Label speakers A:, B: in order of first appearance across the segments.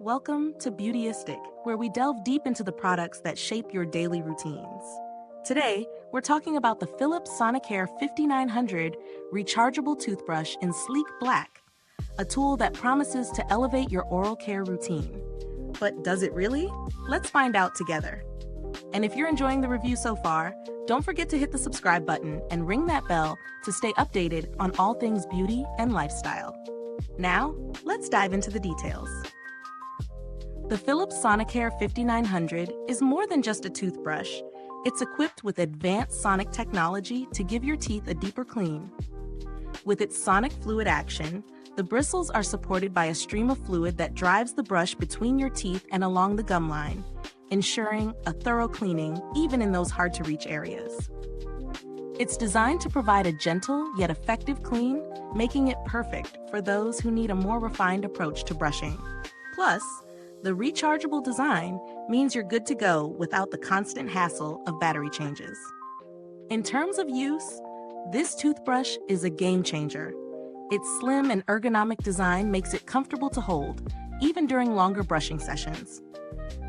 A: Welcome to Beautyistic, where we delve deep into the products that shape your daily routines. Today, we're talking about the Philips Sonicare 5900 Rechargeable Toothbrush in sleek black, a tool that promises to elevate your oral care routine. But does it really? Let's find out together. And if you're enjoying the review so far, don't forget to hit the subscribe button and ring that bell to stay updated on all things beauty and lifestyle. Now, let's dive into the details. The Philips Sonicare 5900 is more than just a toothbrush. It's equipped with advanced sonic technology to give your teeth a deeper clean. With its sonic fluid action, the bristles are supported by a stream of fluid that drives the brush between your teeth and along the gum line, ensuring a thorough cleaning even in those hard-to-reach areas. It's designed to provide a gentle yet effective clean, making it perfect for those who need a more refined approach to brushing. Plus, the rechargeable design means you're good to go without the constant hassle of battery changes. In terms of use, this toothbrush is a game changer. Its slim and ergonomic design makes it comfortable to hold, even during longer brushing sessions.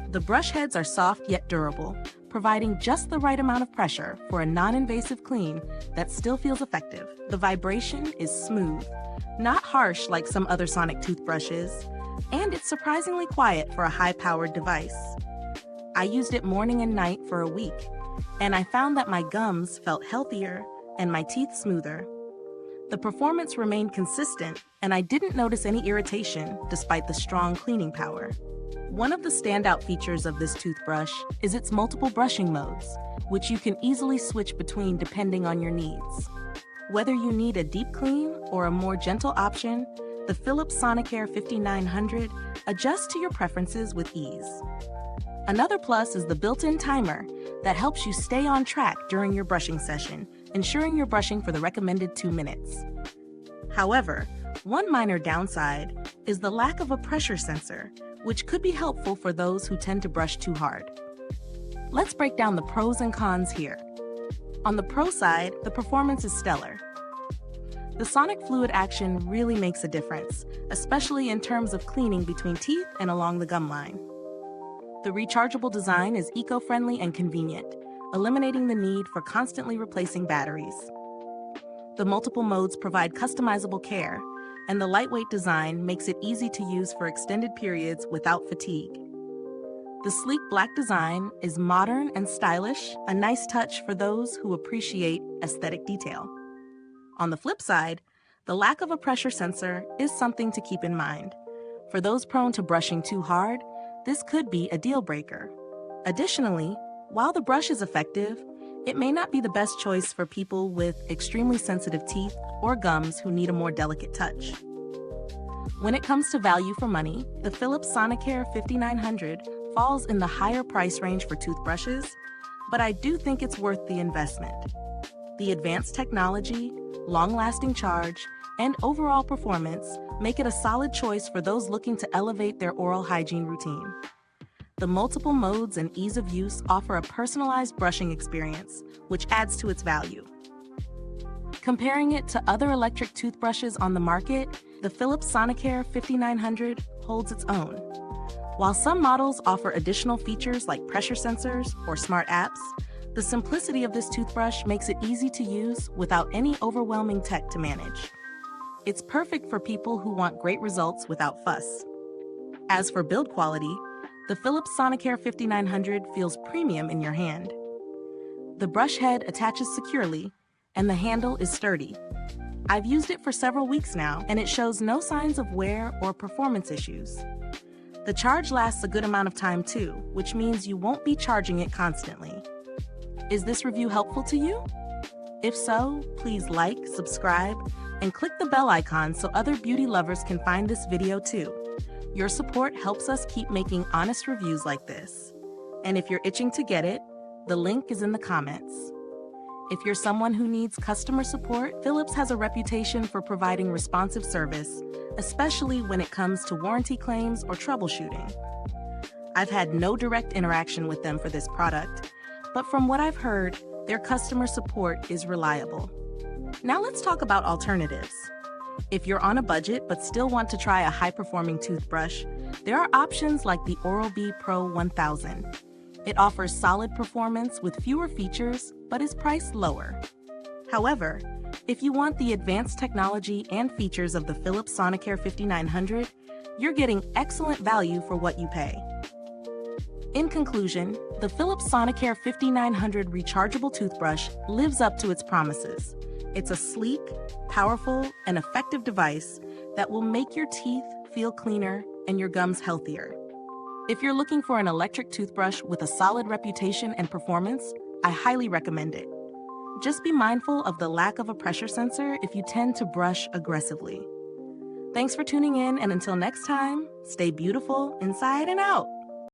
A: The brush heads are soft yet durable, providing just the right amount of pressure for a non-invasive clean that still feels effective. The vibration is smooth, not harsh like some other sonic toothbrushes, and it's surprisingly quiet for a high-powered device. I used it morning and night for a week, and I found that my gums felt healthier and my teeth smoother. The performance remained consistent, and I didn't notice any irritation despite the strong cleaning power. One of the standout features of this toothbrush is its multiple brushing modes, which you can easily switch between depending on your needs. Whether you need a deep clean or a more gentle option, the Philips Sonicare 5900 adjusts to your preferences with ease. Another plus is the built-in timer that helps you stay on track during your brushing session, ensuring you're brushing for the recommended 2 minutes. However, one minor downside is the lack of a pressure sensor, which could be helpful for those who tend to brush too hard. Let's break down the pros and cons here. On the pro side, the performance is stellar. The sonic fluid action really makes a difference, especially in terms of cleaning between teeth and along the gum line. The rechargeable design is eco-friendly and convenient, eliminating the need for constantly replacing batteries. The multiple modes provide customizable care, and the lightweight design makes it easy to use for extended periods without fatigue. The sleek black design is modern and stylish, a nice touch for those who appreciate aesthetic detail. On the flip side, the lack of a pressure sensor is something to keep in mind. For those prone to brushing too hard, this could be a deal breaker. Additionally, while the brush is effective, it may not be the best choice for people with extremely sensitive teeth or gums who need a more delicate touch. When it comes to value for money, the Philips Sonicare 5900 falls in the higher price range for toothbrushes, but I do think it's worth the investment. The advanced technology, long-lasting charge, and overall performance make it a solid choice for those looking to elevate their oral hygiene routine. The multiple modes and ease of use offer a personalized brushing experience, which adds to its value. Comparing it to other electric toothbrushes on the market, the Philips Sonicare 5900 holds its own. While some models offer additional features like pressure sensors or smart apps, the simplicity of this toothbrush makes it easy to use without any overwhelming tech to manage. It's perfect for people who want great results without fuss. As for build quality, the Philips Sonicare 5900 feels premium in your hand. The brush head attaches securely, and the handle is sturdy. I've used it for several weeks now, and it shows no signs of wear or performance issues. The charge lasts a good amount of time too, which means you won't be charging it constantly. Is this review helpful to you? If so, please like, subscribe, and click the bell icon so other beauty lovers can find this video too. Your support helps us keep making honest reviews like this. And if you're itching to get it, the link is in the comments. If you're someone who needs customer support, Philips has a reputation for providing responsive service, especially when it comes to warranty claims or troubleshooting. I've had no direct interaction with them for this product, but from what I've heard, their customer support is reliable. Now let's talk about alternatives. If you're on a budget but still want to try a high-performing toothbrush, There are options like the Oral-B Pro 1000. It offers solid performance with fewer features, but is priced lower. However, if you want the advanced technology and features of the Philips Sonicare 5900, you're getting excellent value for what you pay. In conclusion, the Philips Sonicare 5900 rechargeable toothbrush lives up to its promises. It's a sleek, powerful, and effective device that will make your teeth feel cleaner and your gums healthier. If you're looking for an electric toothbrush with a solid reputation and performance, I highly recommend it. Just be mindful of the lack of a pressure sensor if you tend to brush aggressively. Thanks for tuning in, and until next time, stay beautiful inside and out.